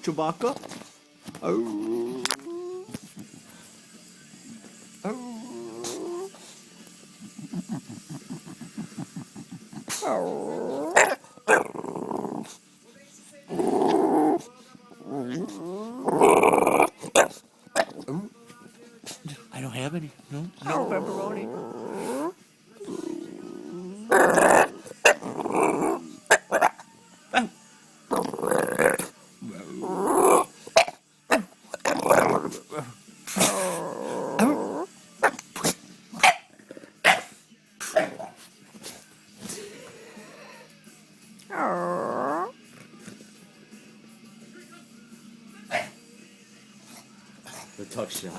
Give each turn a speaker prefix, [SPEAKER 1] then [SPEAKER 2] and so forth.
[SPEAKER 1] Chewbacca? Oh. Oh. Oh. I don't have any. No, no pepperoni. The tuck shot.